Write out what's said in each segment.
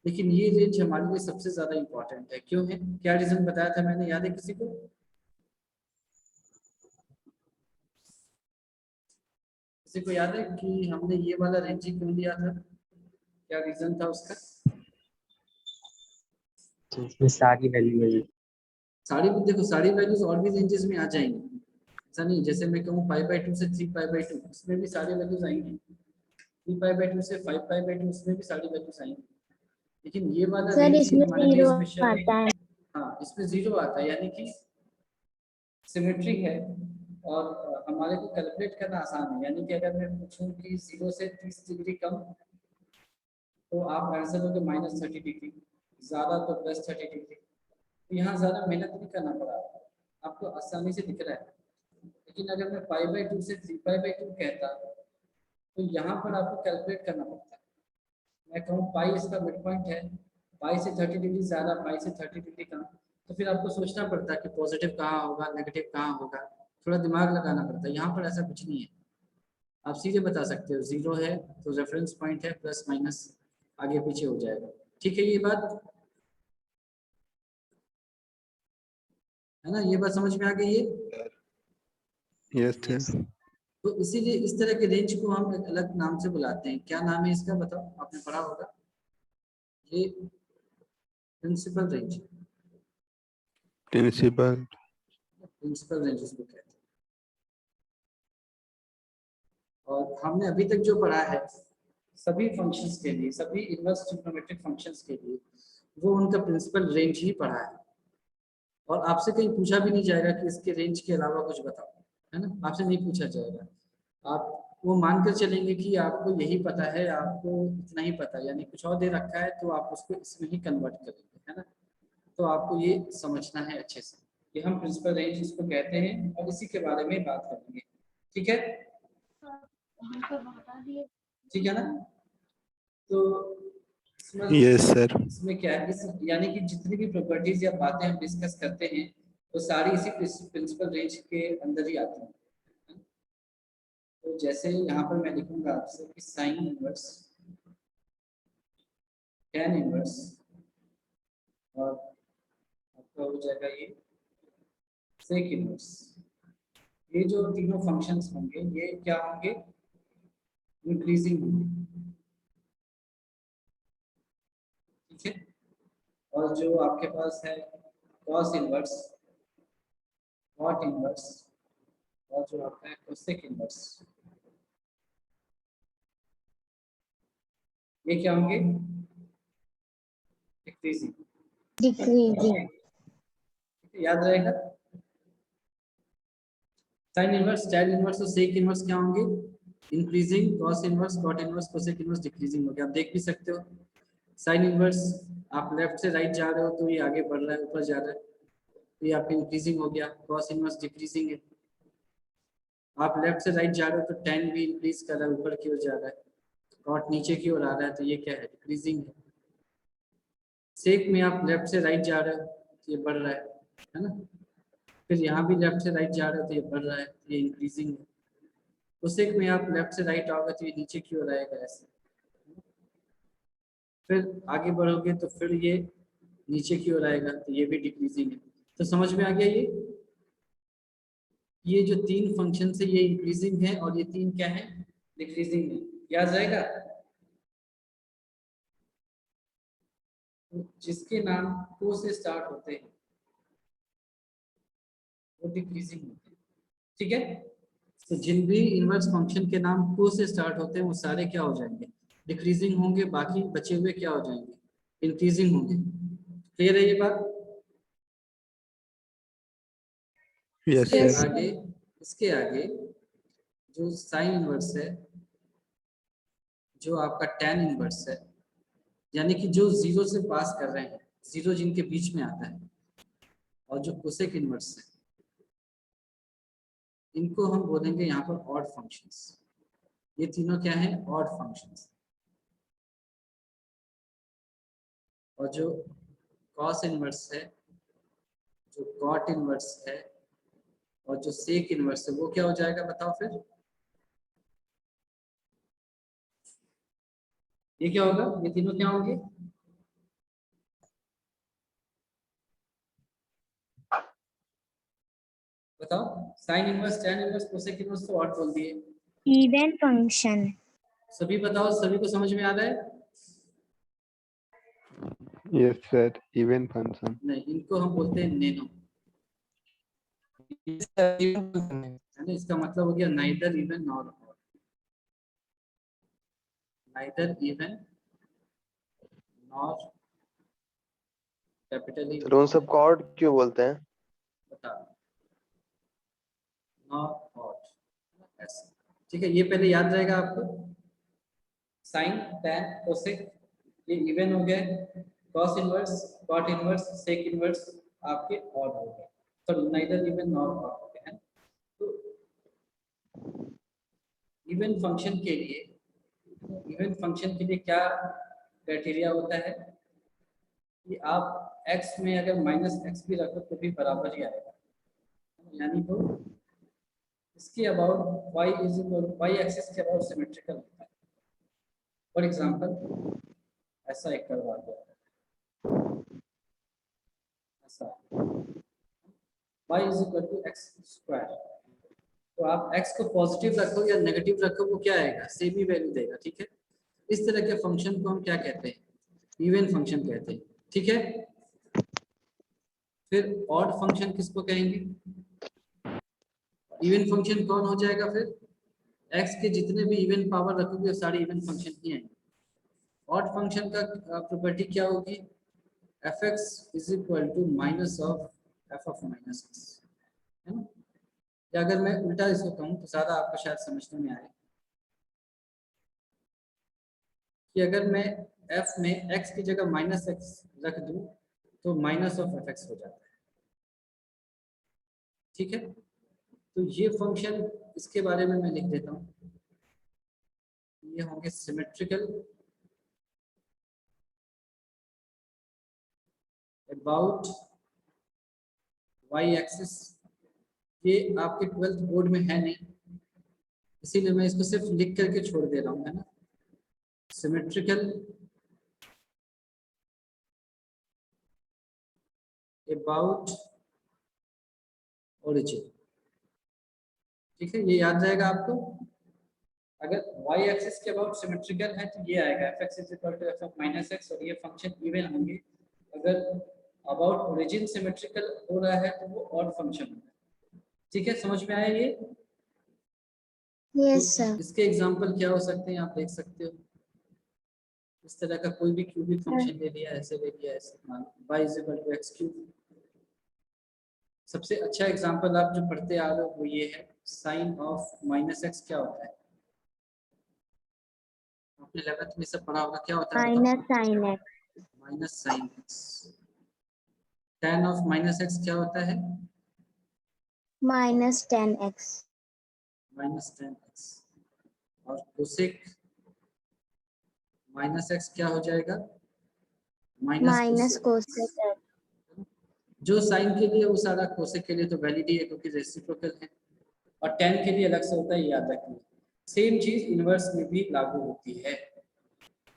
लेकिन ये रेंज हमारे लिए सबसे ज्यादा इंपॉर्टेंट है। क्यों है, क्या रीजन बताया था मैंने, याद है किसी को? किसी को याद है कि हमने ये वाला रेंज ही क्यों लिया था, क्या रीजन था उसका? तो इसमें सारी वैल्यू है। सारी भी देखो, सारी वैल्यूज और भी रेंजेस में आ जाएंगी, ऐसा नहीं। जैसे मैं कहूँ π/2 से 3π/2, उसमें भी सारी वैल्यूज आएंगी। 3π/2 से 5π/2, उसमें भी सारी वैल्यूज आएंगी। लेकिन ये वाला सर रेंज ही इसमें हमारे लिए 0 स्पेशल है। आता है। हाँ, इसमें 0 आता है, यानी कि सिमेट्री है। और हमारे को कैलकुलेट करना आसान है। यानी कि अगर मैं पूछूं कि 0 से 30 डिग्री कम, तो आप आंसर दोगे -30 डिग्री, ज़्यादा तो +30 डिग्री। तो यहाँ ज़्यादा मेहनत नहीं करना पड़ा, आपको आसानी से दिख रहा है। लेकिन अगर मैं π/2 से 3π/2 कहता, तो यहाँ पर आपको कैलकुलेट करना पड़ता है। मैं कहूँ पाई इसका मिड पॉइंट है, पाई से 30 डिग्री ज़्यादा, पाई से 30 डिग्री कम, तो फिर आपको सोचना पड़ता है कि पॉजिटिव कहाँ होगा, नेगेटिव कहाँ होगा, थोड़ा दिमाग लगाना पड़ता है। यहाँ पर ऐसा कुछ नहीं है, आप सीधे बता सकते हो 0 है तो रेफरेंस पॉइंट है, प्लस माइनस आगे पीछे हो जाएगा। ठीक है, ये बात है ना, ये बात समझ में आ गई है? यस। तो इसीलिए इस तरह के रेंज को हम एक अलग नाम से बुलाते हैं। क्या नाम है इसका, बताओ, आपने पढ़ा होगा, ये principal range. Principal principal range इसको कहते हैं। और हमने अभी तक जो पढ़ा है सभी फंक्शंस के लिए, सभी इनवर्स ट्रिग्नोमेट्रिक फंक्शंस के लिए, वो उनका प्रिंसिपल रेंज ही पढ़ा है। और आपसे कहीं पूछा भी नहीं जाएगा कि इसके रेंज के अलावा कुछ बताओ, है ना, आपसे नहीं पूछा जाएगा। आप वो मानकर चलेंगे कि आपको यही पता है, आपको इतना ही पता है, यानी कुछ और दे रखा है तो आप उसको इसमें ही कन्वर्ट करेंगे, है ना। तो आपको ये समझना है अच्छे से कि हम प्रिंसिपल रेंज इसको कहते हैं, और इसी के बारे में बात करेंगे। ठीक है, ठीक है ना। तो यस सर। इसमें क्या है, इस यानी कि जितनी भी प्रॉपर्टीज या बातें हम डिस्कस करते हैं वो सारी इसी प्रिंसिपल रेंज के अंदर ही आती हैं। तो जैसे यहाँ पर मैं लिखूंगा आपसे कि साइन इनवर्स, tan इनवर्स, और आपका हो जाएगा ये सेक इनवर्स। ये जो तीनों फंक्शंस होंगे ये क्या होंगे, इंक्रीजिंग होंगे। ठीक है, और जो आपके पास है कॉस इनवर्स, कॉट इनवर्स, और जो आपका है कोसेक इनवर्स, ये क्या होंगे, डिक्रीजिंग। डिक्रीजिंग। याद रहेगा, साइन इनवर्स, टैन इनवर्स और सेक इनवर्स क्या होंगे, increasing, cos inverse, cot inverse, cosec inverse decreasing हो गया। आप देख भी सकते हो, साइन इनवर्स आप लेफ्ट से राइट जा रहे हो तो ये आगे बढ़ रहा है, ऊपर जा रहा है, तो ये आपका इंक्रीजिंग हो गया। कॉस इनवर्स डिक्रीजिंग है, आप लेफ्ट से राइट जा रहे हो तो टैन भी इंक्रीज कर रहा है, ऊपर की ओर जा रहा है। कॉट नीचे की ओर आ रहा है, तो ये क्या है, डिक्रीजिंग है। सेक में आप लेफ्ट से राइट जा रहे हो तो ये बढ़ रहा है ना। फिर यहाँ भी लेफ्ट से राइट जा रहे हो तो ये बढ़ रहा है, ये इंक्रीजिंग है। कोसेक में आप लेफ्ट से राइट आओगे तो ये नीचे की ओर आएगा ऐसे। फिर आगे बढ़ोगे तो फिर ये नीचे की ओर आएगा, तो ये भी डिक्रीजिंग है। तो समझ में आ गया ये जो तीन फंक्शन है ये इंक्रीजिंग है और ये तीन क्या है, डिक्रीजिंग है। याद रहेगा, तो जिसके नाम को से स्टार्ट होते हैं वो डिक्रीजिंग होते हैं। ठीक है, तो जिन भी इनवर्स फंक्शन के नाम को से स्टार्ट होते हैं वो सारे क्या हो जाएंगे, डिक्रीजिंग होंगे। बाकी बचे हुए क्या हो जाएंगे, इंक्रीजिंग होंगे। क्लियर है ये बात? यस इसके सर। आगे, इसके आगे जो साइन इनवर्स है, जो आपका tan इनवर्स है, यानी कि जो जीरो से पास कर रहे हैं, जीरो जिनके बीच में आता है, और जो कोसेक इनवर्स है, इनको हम बोलेंगे यहाँ पर ऑड फंक्शंस। ये तीनों क्या है, ऑड फंक्शंस। और जो कॉस इनवर्स है, जो कॉट इनवर्स है, और जो सेक इनवर्स है, वो क्या हो जाएगा बताओ फिर, ये क्या होगा, ये तीनों क्या होंगे, बताओ, sine inverse, tan inverse, cosec inverse तो और बोल दिए। Even function. सभी बताओ, सभी को समझ में आ रहा है? Yes, sir. Even function. नहीं, इनको हम बोलते हैं नैनो, है ना। इसका मतलब हो गया neither even nor odd, neither even nor capital E, तो उन सबको ऑड क्यों बोलते हैं? बता, नॉर ऑड, ऐसे। ठीक है, ये पहले याद रहेगा आपको। साइन, tan, कोसेक, ये इवन हो गए, cos inverse, cot inverse, sec inverse आपके ऑड हो गए, तो नाइदर इवन नॉर ऑड हो गए हैं। तो इवन फंक्शन के लिए, इवन फंक्शन के लिए क्या क्राइटेरिया होता है कि आप x में अगर -x भी रखो तो भी बराबर ही आएगा, यानी तो इसके about y is equal, y axis के अबाउट सिमेट्रिकल होता है। फॉर एग्जांपल ऐसा एक करवा दो, ऐसा y is equal to x square, तो आप x को पॉजिटिव रखो या नेगेटिव रखो वो क्या आएगा, सेम ही वैल्यू देगा। ठीक है, इस तरह के फंक्शन को हम क्या कहते हैं, इवन फंक्शन कहते हैं। ठीक है, फिर ऑड फंक्शन किसको कहेंगे? इवन फंक्शन कौन हो जाएगा फिर? x के जितने भी इवन पावर रखोगे वो सारे इवन फंक्शन ही आएंगे। ऑड फंक्शन का प्रॉपर्टी क्या होगी? f(x) is equal to minus of f of minus x, है ना। या अगर मैं उल्टा इसको कहूँ तो ज़्यादा आपको शायद समझने में आए कि अगर मैं f में x की जगह -x रख दूं तो माइनस ऑफ f(x) हो जाता है। ठीक है, तो ये फंक्शन, इसके बारे में मैं लिख देता हूँ, ये होंगे सिमेट्रिकल अबाउट y एक्सिस। ये आपके 12th बोर्ड में है नहीं, इसीलिए मैं इसको सिर्फ लिख करके छोड़ दे रहा हूँ, है ना। Symmetrical about origin. ठीक है, ये याद रहेगा आपको। अगर y एक्सिस के अबाउट सिमेट्रिकल है तो ये आएगा f(x) is equal to f of -x, और ये फंक्शन इवन होंगे। अगर अबाउट ओरिजिन सिमेट्रिकल हो रहा है तो वो ऑड फंक्शन होगा। ठीक है, समझ में आया ये? Yes, sir. इसके एग्जांपल क्या हो सकते हैं आप देख सकते हो। इस तरह का कोई भी क्यूबिक फंक्शन ले लिया, ऐसे ले लिया, ऐसे मान y is equal to x3। सबसे अच्छा एग्जांपल आप जो पढ़ते आ रहे हो वो ये है, साइन ऑफ -x क्या होता है? आपने 11th में सब पढ़ा होगा, क्या होता है? Minus sin x. Minus sine x। tan of -x क्या होता है? Minus 10x. -10x। और कोसेक -x क्या हो जाएगा? Minus cosec. cosec x. जो साइन के लिए वो सारा, कोसेक के लिए तो वैलिड ही है क्योंकि रेसिप्रोकल है, और tan के लिए अलग से होता है, याद रखिए। सेम चीज इनवर्स में भी लागू होती है,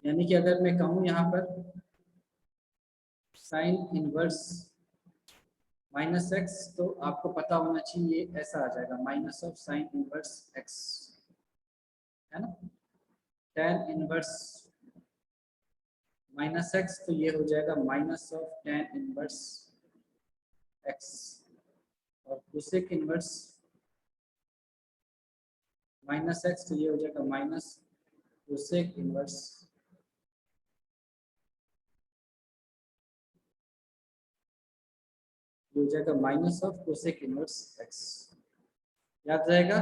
यानी कि अगर मैं कहूँ यहाँ पर साइन इनवर्स -x, तो आपको पता होना चाहिए ये ऐसा आ जाएगा, minus of sine inverse x, है ना। tan इनवर्स -x, तो ये हो जाएगा minus of tan inverse x, और कोसेक इनवर्स -x, तो ये हो जाएगा माइनस कोसेक इनवर्स ये हो जाएगा minus of cosec inverse x। याद रहेगा?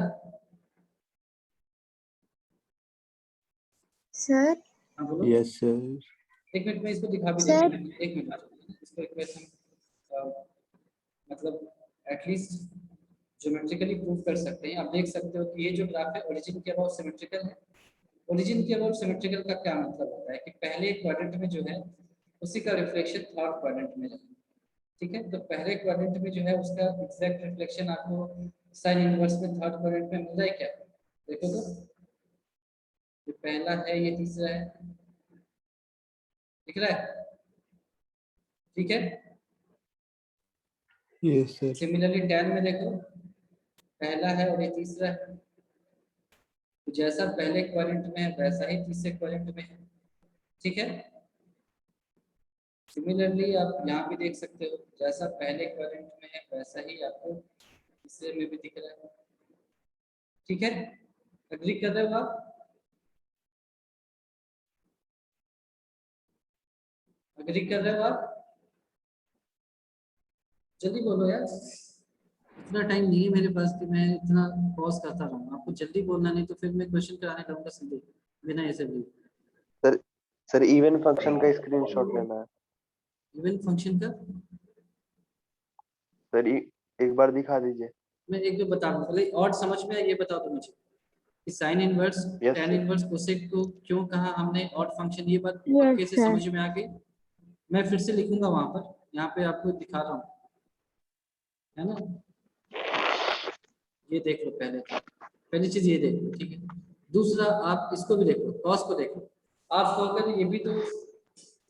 Sir. हाँ बोलो। Yes, sir. एक मिनट में इसको दिखा भी Sir. देते हैं, एक मिनट इसको एक मिनट हम मतलब एटलीस्ट ज्योमेट्रिकली प्रूव कर सकते हैं। आप देख सकते हो कि ये जो ग्राफ है ओरिजिन के अबाउट सिमेट्रिकल है। ओरिजिन के अबाउट सिमेट्रिकल का क्या मतलब होता है कि पहले क्वाड्रेंट में जो है उसी का रिफ्लेक्शन थर्ड क्वाड्रेंट में रहेगा। ठीक है, तो पहले क्वाड्रेंट में जो है उसका एग्जैक्ट रिफ्लेक्शन आपको साइन इनवर्स में थर्ड क्वाड्रेंट में मिल रहा है क्या? देखो तो, ये पहला है, ये तीसरा है, दिख रहा है? ठीक है, Yes, sir. सिमिलरली tan में देखो, पहला है और ये तीसरा है, तो जैसा पहले क्वाड्रेंट में है वैसा ही तीसरे क्वाड्रेंट में है। ठीक है, सिमिलरली आप यहाँ भी देख सकते हो, जैसा पहले क्वाड्रेंट में है वैसा ही आपको तीसरे में भी दिख रहा है। ठीक है, एग्री कर रहे हो आप? एग्री कर रहे हो आप? जल्दी बोलो यार, इतना टाइम नहीं है मेरे पास कि मैं इतना पॉज करता रहूँ। आपको जल्दी बोलना, नहीं तो फिर मैं क्वेश्चन कराने लगूंगा सीधे बिना ऐसे भी। सर सर इवन फंक्शन का स्क्रीनशॉट लेना है इवन फंक्शन का सर, एक बार दिखा दीजिए। मैं एक भी बता दूं, पहले और समझ में आया ये बताओ तो मुझे कि sine inverse Yes, tan sir. Inverse cosec को क्यों कहा हमने ऑड फंक्शन, ये बात Yes, कैसे sir. समझ में आ गई? मैं फिर से लिखूंगा वहां पर, यहाँ पे आपको दिखा रहा हूँ, है ना? ये देख लो, पहली चीज ये देख लो। ठीक है, दूसरा आप इसको भी देख लो, कॉस को देख लो। आपको अगर ये भी तो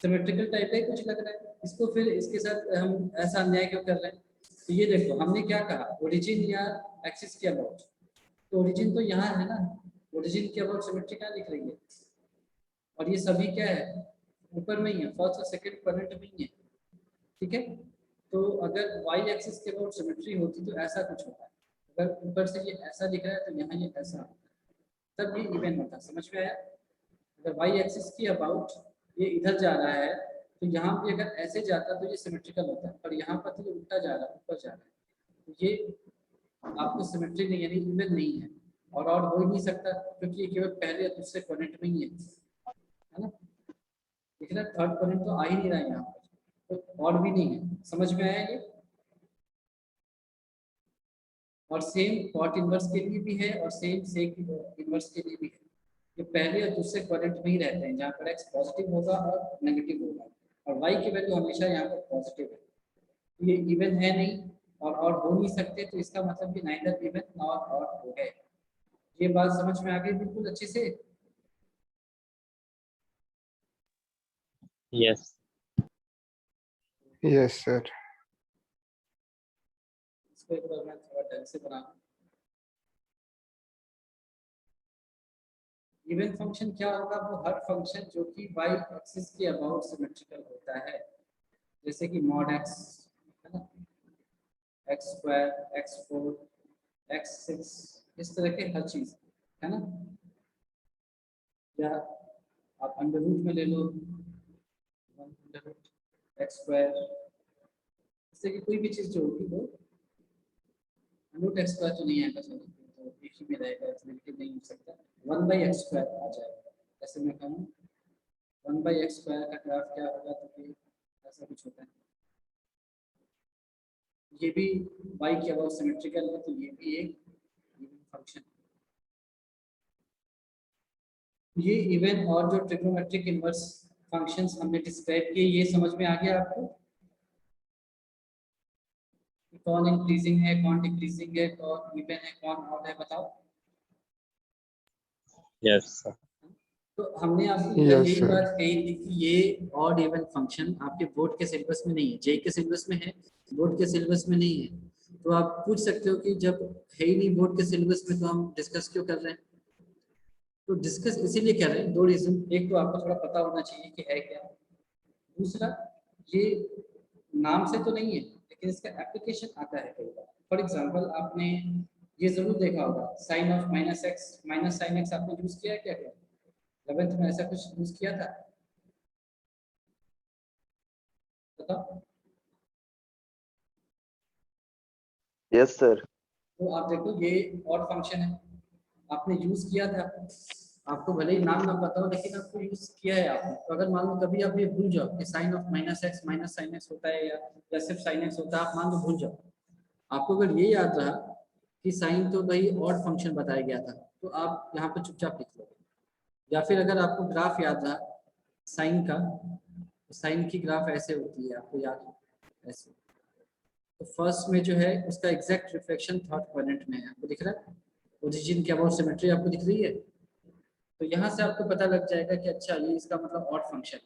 सिमेट्रिकल टाइप है कुछ लग रहा है, इसको फिर इसके साथ हम ऐसा अन्याय क्यों कर रहे हैं? तो ये देखो, हमने क्या कहा, ओरिजिन या एक्सिस के अबाउट, तो ओरिजिन तो यहाँ है ना, ओरिजिन के अबाउट सिमेट्री कहाँ लिख रही है? और ये सभी क्या है, ऊपर में ही है, फर्स्ट और सेकंड क्वाड्रेंट में ही है। ठीक है, तो अगर वाई एक्सिस के अबाउट सिमेट्री होती तो ऐसा कुछ होता है, अगर ऊपर से ये ऐसा दिख रहा है तो यहाँ ये ऐसा, तब ये इवन होता। समझ में आया? अगर वाई एक्सिस की अबाउट ये इधर जा रहा है तो यहाँ पे अगर ऐसे जाता तो ये सिमेट्रिकल होता है, पर यहाँ पर तो ये उल्टा जा रहा है, ऊपर जा रहा है, तो ये आपको सिमेट्री नहीं, यानी इवन नहीं है, और हो ही नहीं सकता क्योंकि ये केवल पहले और दूसरे क्वाड्रेंट में ही है ना? लेकिन थर्ड क्वाड्रेंट तो आ ही नहीं रहा है यहाँ पर, तो और भी नहीं है। समझ में आया ये? और सेम कॉट इनवर्स के लिए भी है और सेम सेक इनवर्स के लिए भी है। ये पहले और दूसरे क्वाड्रेंट में ही रहते हैं, जहाँ पर एक्स पॉजिटिव होगा और नेगेटिव होगा, और वाई की वैल्यू हमेशा यहाँ पर पॉजिटिव है। ये इवन है नहीं और हो नहीं सकते, तो इसका मतलब कि नाइदर इवन नॉर ऑड है। ये बात समझ में आ गई बिल्कुल अच्छे से? Yes. Yes, sir. इसको एक बार मैं थोड़ा ढंग से बनाऊं। इवन फंक्शन क्या होगा? वो हर फंक्शन जो कि y एक्सिस के अबाउट सिमेट्रिकल होता है, जैसे कि मॉड x, है ना, x2, x4, x6, इस तरह के हर चीज, है ना? या आप अंडर रूट में ले लो, x2, इससे कि कोई भी चीज जो होगी वो रूट x2 तो नहीं आएगा, सॉरी, तो एक ही में रहेगा, नेगेटिव नहीं हो सकता, 1/x2 आ जाएगा। ऐसे मैं कहूँ 1/x2 का ग्राफ क्या होगा, तो फिर ऐसा कुछ होता है। ये भी y के अबाउट सिमेट्रिकल है, तो ये भी एक इवन फंक्शन है। ये इवन और जो ट्रिग्नोमेट्रिक इनवर्स फंक्शंस हमने डिस्क्राइब किए, ये समझ में आ गया आपको? कौन इंक्रीजिंग है, कौन डिक्रीजिंग है, कौन इवन है, कौन ऑड है, बताओ? Yes, sir. तो हमने आपको Yes, यही sir. बात कही थी कि ये ऑड इवन फंक्शन आपके बोर्ड के सिलेबस में नहीं है, जे के सिलेबस में है, बोर्ड के सिलेबस में नहीं है। तो आप पूछ सकते हो कि जब है ही नहीं बोर्ड के सिलेबस में तो हम डिस्कस क्यों कर रहे हैं? तो डिस्कस इसीलिए कर रहे हैं, दो रीजन। एक तो आपको थोड़ा पता होना चाहिए कि है क्या, दूसरा ये नाम से तो नहीं है लेकिन इसका एप्लीकेशन आता है कई बार। फॉर एग्जांपल आपने ये जरूर देखा होगा, sine of minus x, minus sine x आपने यूज किया है क्या? 11th में ऐसा कुछ यूज किया था? बताओ। Yes sir. तो आप देखो ये ऑड फंक्शन है, आपने यूज किया था, आपको भले ही नाम ना पता हो लेकिन आपको यूज किया है आपने। तो अगर मान लो कभी आप ये भूल जाओ कि sine of minus sine x होता है या सिर्फ साइन एक्स होता है, आप मान लो भूल जाओ, आपको अगर ये याद रहा कि साइन तो भाई ऑड फंक्शन बताया गया था, तो आप यहाँ पे चुपचाप लिख लो। या फिर अगर आपको ग्राफ याद रहा साइन का, तो साइन की ग्राफ ऐसे होती है, आपको याद हो ऐसे, तो फर्स्ट में जो है उसका एग्जैक्ट रिफ्लेक्शन थर्ड क्वाड्रेंट में है, आपको दिख रहा है? ओरिजिन के अबाउट सिमेट्री आपको दिख रही है? तो यहाँ से आपको पता लग जाएगा कि अच्छा ये इसका मतलब ऑड फंक्शन।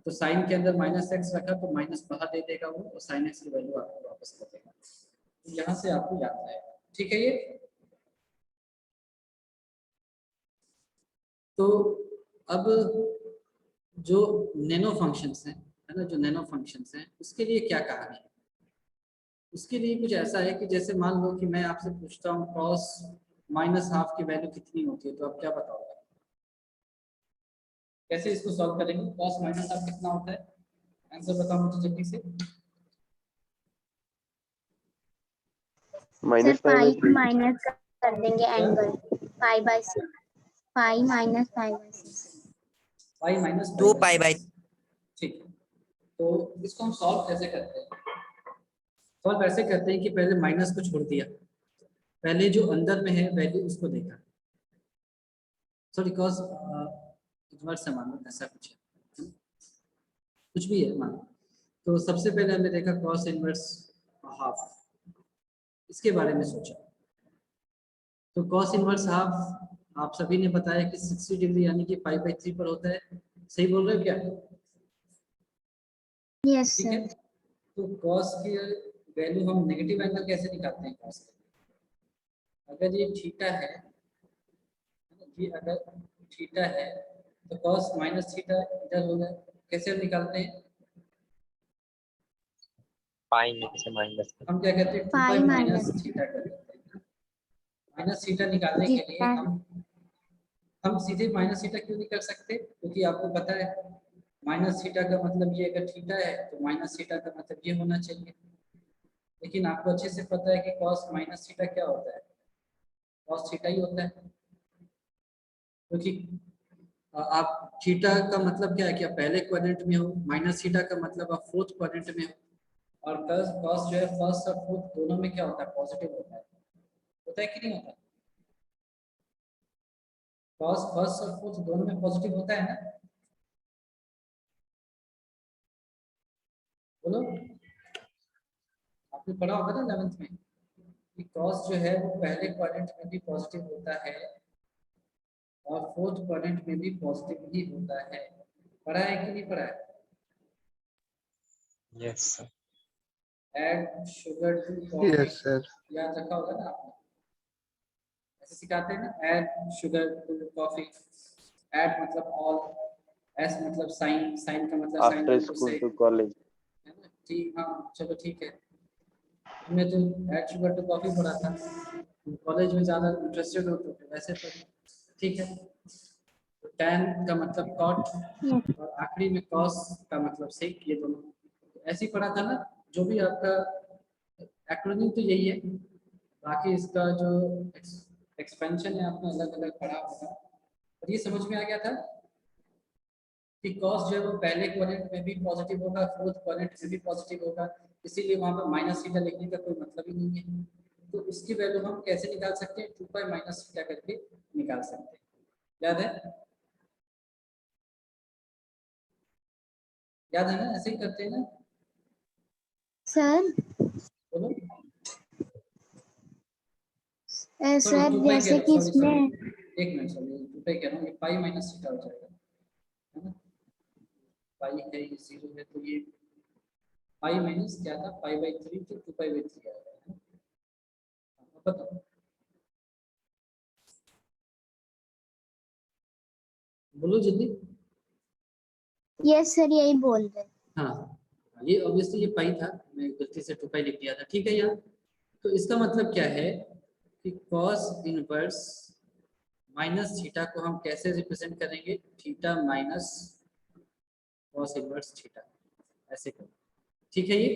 तो साइन के अंदर माइनस एक्स रखा तो माइनस बाहर दे देगा वो, और साइन एक्स की वैल्यू आपको वापस कर देगा। तो यहाँ से आपको याद आएगा। ठीक है ये? तो अब जो नैनो फंक्शंस हैं, है ना, जो नैनो फंक्शंस हैं उसके लिए क्या कहा गया? उसके लिए कुछ ऐसा है कि जैसे मान लो कि मैं आपसे पूछता हूँ cos -12 की वैल्यू कितनी होती है, तो आप क्या बताओगे? कैसे इसको सॉल्व करेंगे? cos -12 कितना होता है? आंसर बताओ मुझे जल्दी से। Sir minus pi by pi three. Minus कर देंगे angle pi by 6 pi minus pi by 6 pi minus 2 pi by. ठीक है, तो इसको हम सॉल्व कैसे करते हैं? सॉल्व ऐसे करते हैं कि पहले माइनस को छोड़ दिया, पहले जो अंदर में है वैल्यू उसको देखा। सॉरी cos इनवर्स से मानो ऐसा कुछ है, कुछ भी है मानो। तो सबसे पहले हमने देखा cos इनवर्स हाफ, इसके बारे में सोचा। तो cos इनवर्स हाफ आप सभी ने बताया कि 60 डिग्री यानी कि पाई बाई 3 पर होता है। सही बोल रहे हो क्या? यस ठीक है, सर तो cos की वैल्यू हम नेगेटिव एंगल कैसे निकालते हैं cos के? अगर ये थीटा है, ये अगर थीटा है तो cos माइनस थीटा इधर होगा, कैसे हम निकालते हैं? पाई में से माइनस। हम क्या कहते हैं, 2 पाई पाई माइनस माइनस थीटा कर देते हैं। माइनस थीटा निकालने के लिए जितना हम सीधे माइनस थीटा क्यों नहीं कर सकते? क्योंकि आपको पता है माइनस थीटा का मतलब ये, अगर थीटा है तो माइनस थीटा का मतलब ये होना चाहिए। लेकिन आपको अच्छे से पता है कि cos माइनस थीटा क्या होता है, cos थीटा ही होता है। क्योंकि आप थीटा का मतलब क्या है कि आप पहले क्वाड्रेंट में हो, माइनस थीटा का मतलब आप फोर्थ क्वाड्रेंट में हो, और cos जो है फर्स्ट और फोर्थ दोनों में क्या होता है, पॉजिटिव होता है कि नहीं होता? cos फर्स्ट और फोर्थ दोनों में पॉजिटिव होता है ना? बोलो, आपने पढ़ा होगा ना 11th में कि cos जो है वो पहले क्वाड्रेंट में भी पॉजिटिव होता है और फोर्थ क्वाड्रेंट में भी पॉजिटिव ही होता है। पढ़ा है कि नहीं पढ़ा है? Yes sir. Add sugar to coffee, Yes, sir. याद रखा होगा ना आपने? ऐसे सिखाते हैं ना, add sugar to coffee. Add मतलब ऑल, एस मतलब साइन, साइन का मतलब साइन आफ्टर इनटू स्कूल से, टू कॉलेज। है ना? ठीक, हाँ चलो ठीक है। हमने तो ऐड शुगर टू कॉफी पढ़ा था, कॉलेज में ज़्यादा इंटरेस्टेड हो तो वैसे तो ठीक है। तो टैन का मतलब कॉट और आखिरी में कॉस का मतलब सेक, ये दोनों तो ऐसे ही पढ़ा था ना। जो भी आपका एक्रोनिम तो यही है, बाकी इसका जो एक्सपेंशन है आपने अलग अलग पढ़ा होगा। और ये समझ में आ गया था कि cos जो है वो पहले क्वाड्रेंट में भी पॉजिटिव होगा, फोर्थ क्वाड्रेंट में भी पॉजिटिव होगा, इसीलिए वहां पर माइनस थीटा लिखने का कोई मतलब ही नहीं है। तो उसकी वैल्यू हम कैसे निकाल सकते हैं? 2 पाई माइनस थीटा करके निकाल सकते हैं। याद है? याद है ना? ऐसे ही करते हैं ना? सर बोलो। सर 2 पाई कह जैसे रहा कि हूँ, सॉरी इसमें एक मिनट, सॉरी 2 पाई कह रहा हूँ, ये पाई माइनस थीटा हो जाएगा, है ना? पाई है, ये 0 है, तो ये पाई माइनस क्या था, पाई बाई 3, तो 2 पाई बाई 3 आएगा, है ना? बताओ, बोलो जल्दी। यस सर यही बोल रहे हाँ, ये ऑब्वियसली ये पाई था, मैं गलती से 2 पाई लिख दिया था, ठीक है यार। तो इसका मतलब क्या है कि cos इनवर्स माइनस थीटा को हम कैसे रिप्रेजेंट करेंगे? Theta minus cos inverse theta, ऐसे करें, ठीक है? ये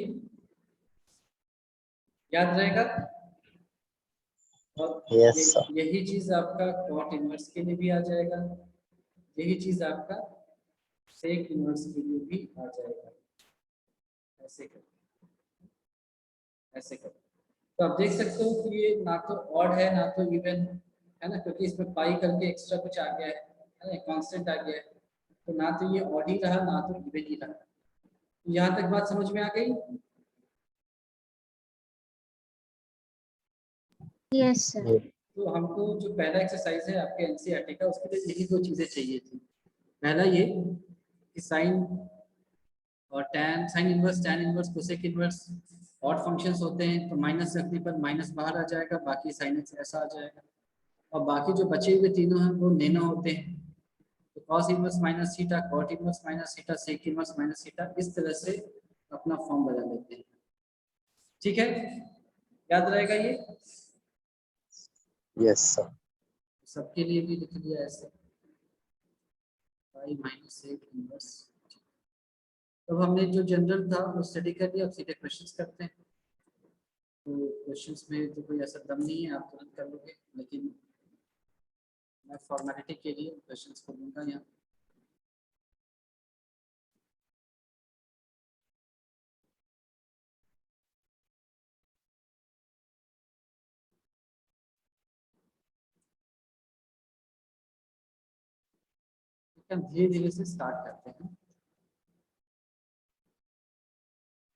याद रहेगा। और यस सर। यही चीज आपका cot इनवर्स के लिए भी आ जाएगा, यही चीज आपका सेक इनवर्स के लिए भी आ जाएगा। ऐसे करें, ऐसे करें। तो आप देख सकते हो कि ये ना तो ऑड है ना तो इवन है ना, क्योंकि इसमें पाई करके एक्स्ट्रा कुछ आ गया है ना, कांस्टेंट आ गया है। तो ना तो ये ऑड ही रहा ना तो इवन ही रहा। यहाँ तक बात समझ में आ गई? यस सर तो हमको जो पहला एक्सरसाइज है आपके एनसीईआरटी का, उसके लिए यही 2 चीजें चाहिए थी। पहला ये कि साइन और tan, sine inverse, tan inverse, cosec inverse odd functions होते हैं, तो माइनस रखने पर माइनस बाहर आ जाएगा, बाकी साइन एक्स ऐसा आ जाएगा। और बाकी जो बचे हुए तीनों हैं वो नैनो होते हैं, cos inverse minus theta, cot inverse minus theta, sec inverse minus theta, इस तरह से अपना फॉर्म बना लेते हैं। ठीक है, याद रहेगा ये? Yes, sir. सबके लिए भी लिख लिया ऐसे, पाई माइनस sec इनवर्स। अब हमने जो जनरल था वो स्टडी कर लिया, अब सीधे क्वेश्चंस करते हैं। तो क्वेश्चंस में तो कोई ऐसा दम नहीं है, आप तुरंत कर लोगे, लेकिन मैं फॉर्मेलिटी के लिए क्वेश्चंस को लूँगा यहाँ। हम धीरे धीरे से स्टार्ट करते हैं।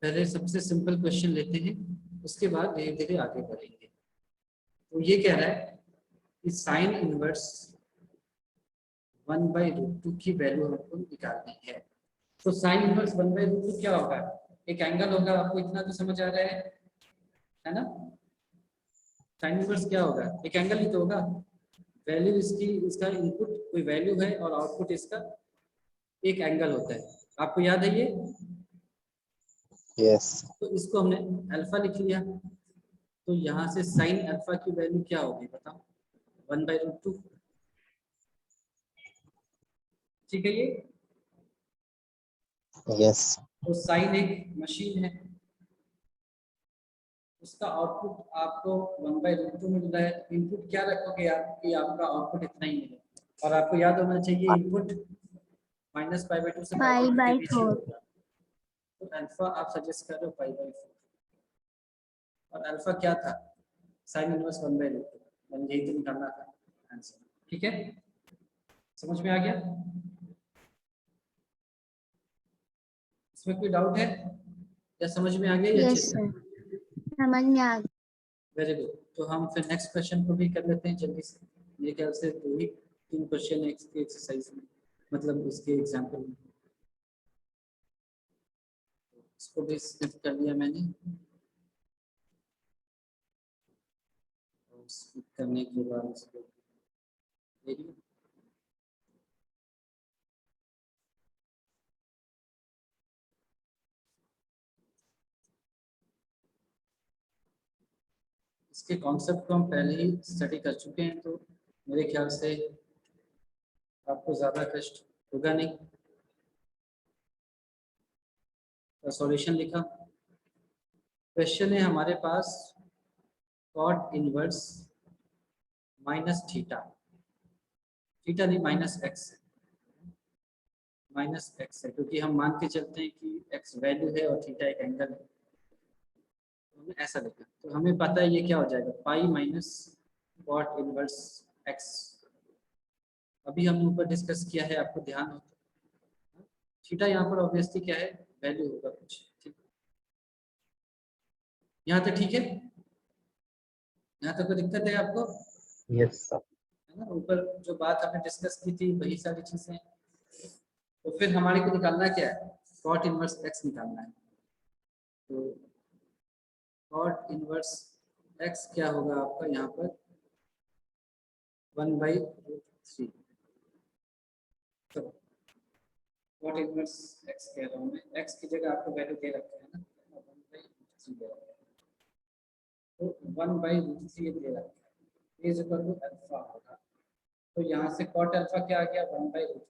पहले सबसे सिंपल क्वेश्चन लेते हैं, उसके बाद धीरे धीरे आगे बढ़ेंगे। तो ये कह रहा है कि साइन इनवर्स 1/√2 की वैल्यू हमको निकालनी है। तो साइन इनवर्स 1/√2 क्या होगा? एक एंगल होगा, आपको इतना तो समझ आ रहा है ना? साइन इनवर्स क्या होगा? एक एंगल ही तो होगा। वैल्यू इसकी, इसका इनपुट कोई वैल्यू है और आउटपुट इसका एक एंगल होता है। आपको याद है ये? Yes. तो इसको हमने अल्फा लिख लिया। तो यहाँ से साइन अल्फा की वैल्यू क्या होगी बताओ? 1/√2। ठीक है ये? Yes. तो साइन एक मशीन है, उसका आउटपुट आपको 1/√2 मिल रहा है। इनपुट क्या रखोगे आप कि आपका आउटपुट इतना ही मिले? और आपको याद होना चाहिए इनपुट -π/2 से पाई π/2 के बाई बीच ही 4। होगा। तो अल्फा आप सजेस्ट कर रहे हो π/4, और अल्फा क्या था? साइन इनवर्स 1/√2, मतलब यही तो निकालना था आंसर। ठीक है, समझ में आ गया? इसमें कोई डाउट है या समझ में आ गया ये अच्छे यस से? सर, समझ में आ गया। Very good. तो हम फिर नेक्स्ट क्वेश्चन को भी कर लेते हैं जल्दी से। मेरे ख्याल से 2 ही 3 क्वेश्चन है इसके एक्सरसाइज में, मतलब इसके एग्जाम्पल में। इसको भी स्किप कर लिया मैंने। स्किप करने के बाद इसको देखिए, इसके कॉन्सेप्ट को हम पहले ही स्टडी कर चुके हैं, तो मेरे ख्याल से आपको ज़्यादा कष्ट होगा नहीं। तो सॉल्यूशन लिखा, क्वेश्चन है हमारे पास cot inverse minus theta, theta नहीं माइनस एक्स, माइनस एक्स है क्योंकि हम मान के चलते हैं कि एक्स वैल्यू है और थीटा एक एंगल है। तो हमने ऐसा लिखा, तो हमें पता है ये क्या हो जाएगा, pi minus cot inverse x. अभी हमने ऊपर डिस्कस किया है, आपको ध्यान हो तो थीटा यहाँ पर ऑब्वियसली क्या है, वैल्यू होगा कुछ। ठीक, यहाँ तक ठीक है? यहाँ तक कोई दिक्कत है आपको? Yes, sir. है ना? ऊपर जो बात हमने डिस्कस की थी वही सारी चीजें। तो फिर हमारे को निकालना क्या है, कॉट इनवर्स एक्स निकालना है। तो कॉट इनवर्स एक्स क्या होगा आपका यहाँ पर 1/√3। तो कॉट इनवर्स एक्स कह रहा हूँ मैं, एक्स की जगह आपको वैल्यू दे रखा है ना, 1/√3 दे रखा है। तो 1/√3 दे रखा है, इज इक्वल टू अल्फा होगा। तो यहाँ से कॉट अल्फा क्या आ गया, 1/√3।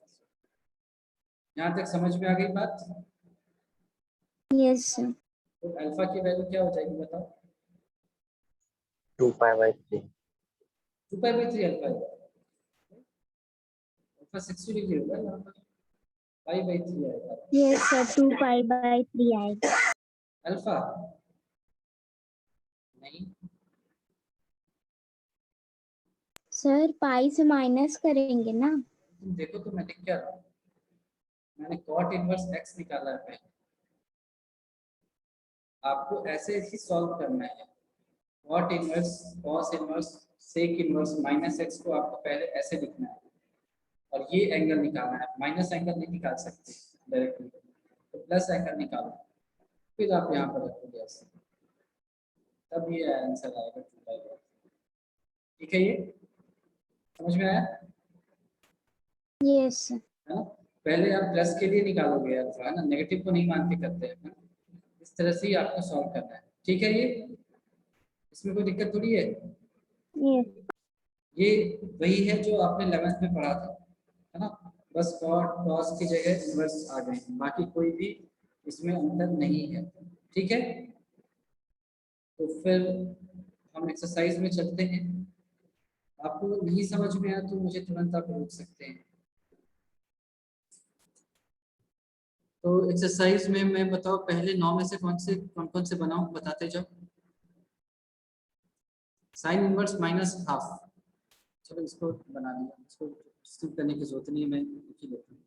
यहाँ तक समझ में आ गई बात? Yes sir. तो अल्फा की वैल्यू क्या हो जाएगी बताओ? 2π/3. 2π/3 अल्फा है। अल्फा 60 डिग्री होगा यहाँ पर, π/3 आएगा यस सर, 2π/3 आएगा। अल्फा नहीं। सर पाई से माइनस करेंगे ना। तुम देखो तो मैं लिख क्या रहा हूँ, मैंने कॉट इनवर्स एक्स निकाला है पहले, आपको ऐसे ही सॉल्व करना है। Cot inverse, cos inverse, sec inverse minus x को आपको पहले ऐसे लिखना है और ये एंगल निकालना है। माइनस एंगल नहीं निकाल सकते डायरेक्टली, तो प्लस एंगल निकालो, फिर आप यहाँ पर रखोगे ऐसे, तब ये आंसर आएगा 2/4। ठीक है, ये समझ में आया? Yes sir. है ना। पहले आप प्लस के लिए निकालोगे अल्फा, है ना, नेगेटिव को नहीं मान के करते हैं, है ना? इस तरह से ही आपको सॉल्व करना है, ठीक है। ये इसमें कोई दिक्कत थोड़ी है। Yes. ये वही है जो आपने 11th में पढ़ा था, है ना। बस कॉट कॉस की जगह इनवर्स आ गए हैं, बाकी कोई भी इसमें अंतर नहीं है, ठीक है। तो फिर हम एक्सरसाइज में चलते हैं। आपको नहीं समझ में आया तो मुझे तुरंत आप पूछ सकते हैं। तो एक्सरसाइज में मैं बताओ पहले 9 में से कौन कौन से बनाऊं, बताते जाओ। साइन इनवर्स माइनस हाफ, चलो इसको बना लिया, इसको स्किप करने की जरूरत नहीं है, मैं लिख ही लेता हूँ।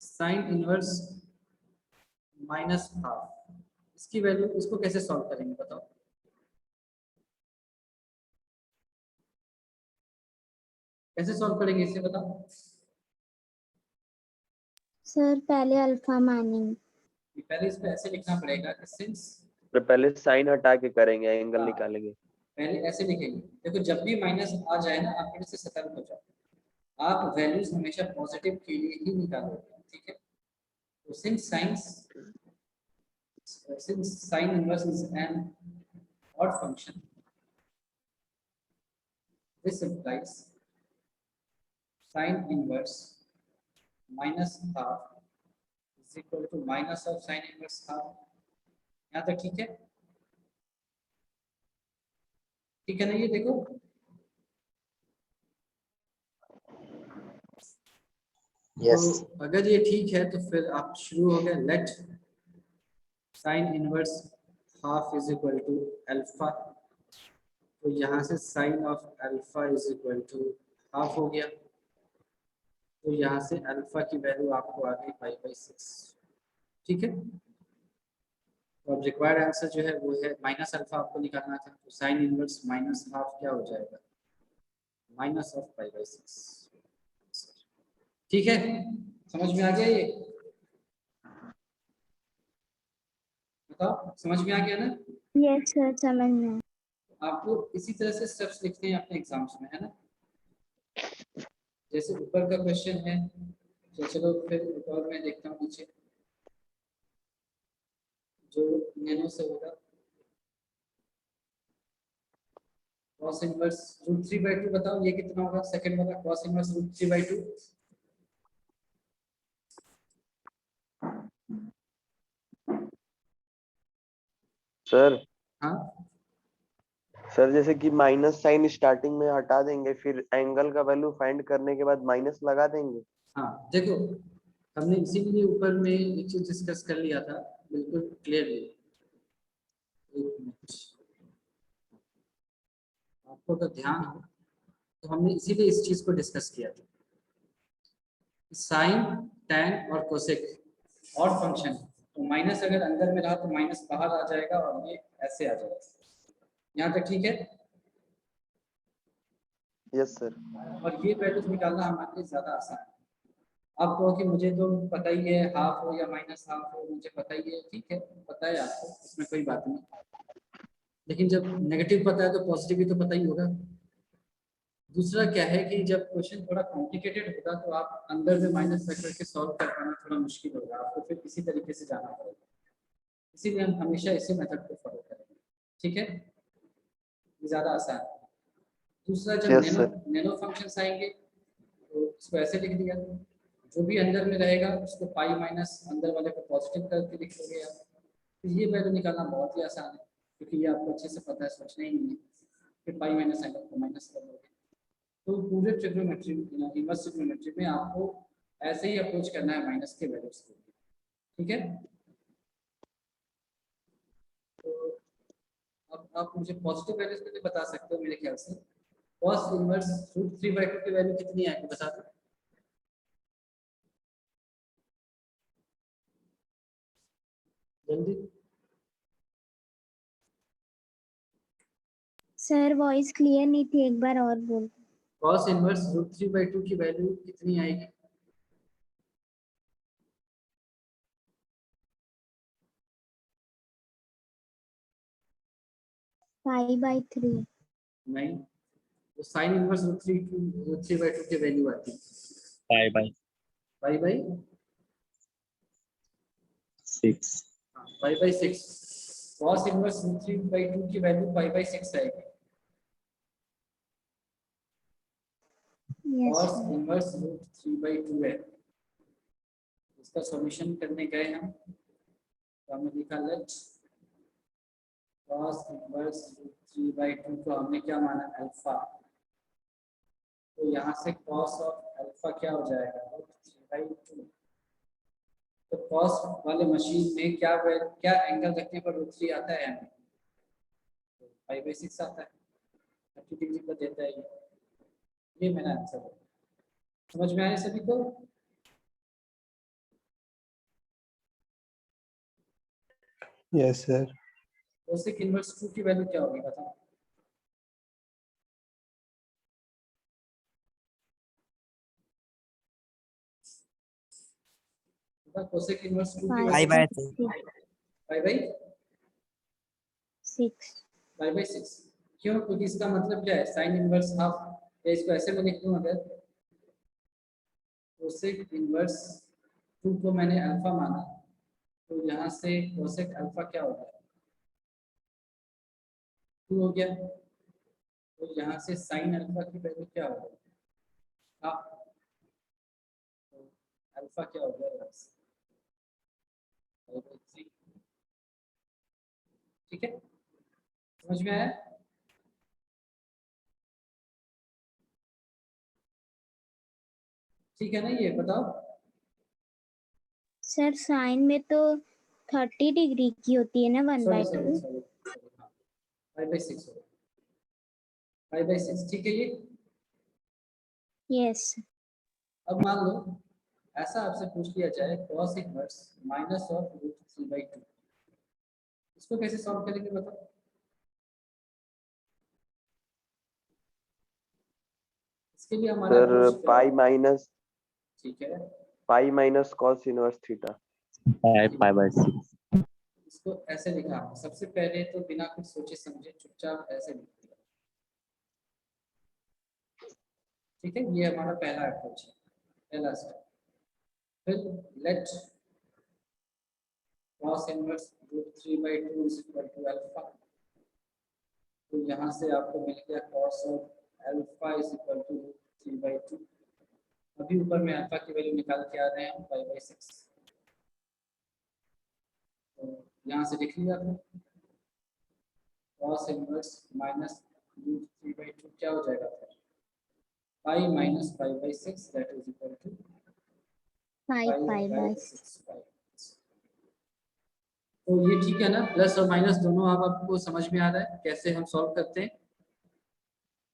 साइन इनवर्स माइनस हाफ, इसकी वैल्यू, इसको कैसे सॉल्व करेंगे बताओ। कैसे सॉल्व करेंगे इसे बताओ। सर पहले अल्फा मानेंगे। पहले इसको ऐसे लिखना पड़ेगा कि सिंस, तो पहले साइन हटा के करेंगे, एंगल हाँ। निकालेंगे। पहले ऐसे लिखेंगे, देखो जब भी माइनस आ जाए ना, आप थोड़े से सतर्क हो जाओ। आप वैल्यूज हमेशा पॉजिटिव के लिए ही निकालोगे, ठीक है। तो since sine inverse is an odd function, this implies sin inverse minus half is equal to minus of sin inverse half। यहाँ तक ठीक है, ठीक है ना, ये देखो। Yes. तो अगर ये ठीक है तो फिर आप शुरू हो गए, let sine inverse half is equal to alpha. तो यहाँ से sine of alpha is equal to half हो गया। तो यहाँ से अल्फा की वैल्यू आपको आ गई 5/6, ठीक है। तो अब रिक्वायर्ड आंसर जो है वो है माइनस अल्फा आपको निकालना था, तो साइन इनवर्स माइनस हाफ क्या हो जाएगा, माइनस ऑफ 5/6, ठीक है। समझ में आ गया ये, बताओ समझ में आ गया ना। यस सर समझ में आया। आपको इसी तरह से स्टेप्स लिखते हैं अपने एग्जाम्स में, है ना। जैसे ऊपर का क्वेश्चन है, तो चलो फिर एक और मैं देखता हूँ नीचे जो नैनो से होगा। cos इनवर्स √3/2 बताओ ये कितना होगा, सेकंड वाला cos इनवर्स √3/2। सर हाँ सर जैसे कि माइनस साइन स्टार्टिंग में हटा देंगे, फिर एंगल का वैल्यू फाइंड करने के बाद माइनस लगा देंगे। हाँ, देखो हमने इसीलिए ऊपर में एक चीज डिस्कस कर लिया था बिल्कुल क्लियरली। एक मिनट, आपको अगर ध्यान हो तो हमने इसीलिए इस चीज को डिस्कस किया था। साइन, टैन और कोसेक और फंक्शन, तो माइनस अगर अंदर में रहा तो माइनस बाहर आ जाएगा और ये ऐसे आ जाएगा। यहाँ तक ठीक है। Yes sir. और ये वैल्यूज निकालना हमारे लिए ज्यादा आसान है। आप कहो कि मुझे तो पता ही है, हाफ हो या माइनस हाफ हो मुझे पता ही है, ठीक है, पता है आपको, इसमें कोई बात नहीं। लेकिन जब नेगेटिव पता है तो पॉजिटिव भी तो पता ही होगा। दूसरा क्या है कि जब क्वेश्चन थोड़ा कॉम्प्लिकेटेड होगा तो आप अंदर में माइनस रख करके सॉल्व कर पाना थोड़ा मुश्किल होगा, आपको फिर इसी तरीके से जाना पड़ेगा। इसीलिए हम हमेशा इसी मेथड को फॉलो करेंगे, ठीक है, ये ज़्यादा आसान है। दूसरा जब yes nano sir. Nano functions आएंगे तो इसको ऐसे लिख दिया, जो भी अंदर में रहेगा उसको पाई माइनस अंदर वाले को पॉजिटिव करके लिख लोगे आप। तो ये वैल्यू निकालना बहुत ही आसान है, क्योंकि ये आपको अच्छे से पता है, सोचना ही नहीं है। फिर पाई माइनस एंगल को माइनस कर लोगे। तो पूरे ट्रिग्नोमेट्री इनवर्स ट्रिग्नोमेट्री में आपको ऐसे ही अप्रोच करना है माइनस के वैल्यूज के लिए, ठीक है। तो अब आप मुझे पॉजिटिव वैल्यूज के लिए बता सकते हो मेरे ख्याल से। cos इनवर्स √3/2 की वैल्यू कितनी आएगी बता दो। जल्दी। सर वॉइस क्लियर नहीं थी, एक बार और बोल। cos इनवर्स √3/2 की वैल्यू कितनी आएगी। Pi by 3। नहीं, तो साइन इनवर्स रूट 3/2 की वैल्यू आती है 5/6 5/6। cos इनवर्स रूट 3/2 की वैल्यू 5/6 आएगी। Yes, cos sir. Inverse root 3/2 है। इसका सॉल्यूशन करने गए हम, तो हमने लिखा लेट cos इनवर्स रूट 3/2 को हमने क्या माना, अल्फा। तो यहाँ से cos ऑफ अल्फा क्या हो जाएगा, रूट 3/2। तो cos वाले मशीन में क्या एंगल रखने पर रूट 3 आता है, हमें 5/6 आता है, 30 डिग्री पर देता है ये मेरा आंसर है। समझ में आया सभी को? Yes, sir. कोसेक इनवर्स 2 की वैल्यू क्या होगी बताओ? कोसेक इनवर्स 2 की वैल्यू 5/6। क्यों? क्योंकि इसका मतलब क्या है, साइन इनवर्स हाफ। या इसको ऐसे में लिख दूं, अगर कोसेक इनवर्स 2 को मैंने अल्फा माना, तो यहाँ से कोसेक अल्फा क्या हो गया, 2 हो गया। तो यहाँ से साइन अल्फा की वैल्यू क्या हो गई, हाफ। तो अल्फा क्या हो गया, यहाँ से 5/3। ठीक है, समझ में आया? ठीक है ना, ये बताओ। सर साइन में तो 30 डिग्री की होती है ना 1/2। 5/6 5/6। ठीक है ये। यस। अब मान लो ऐसा आपसे पूछ लिया जाए cos inverse minus of root 3/2, इसको कैसे सॉल्व करेंगे बताओ? इसके लिए हमारा सर approach क्या पाई होगा? माइनस ठीक है, pi minus cos inverse theta. 5/6 इसको ऐसे लिखा है। सबसे पहले तो बिना कुछ सोचे समझे चुपचाप ऐसे लिख दिया। ठीक है, ये हमारा पहला अप्रोच है, पहला स्टेप। फिर let cos inverse root 3/2 is equal to alpha. तो यहाँ से आपको मिल गया cos of alpha is equal to 3/2। अभी ऊपर में अल्फा की वैल्यू निकाल के आ रहे हैं 5/6। तो यहाँ से लिख लिया आपने, cos इनवर्स माइनस रूट 3/2 क्या हो जाएगा फिर, pi minus 5/6 that is equal to 5/6। तो ये ठीक है ना, प्लस और माइनस दोनों अब आपको समझ में आ रहा है कैसे हम सॉल्व करते हैं।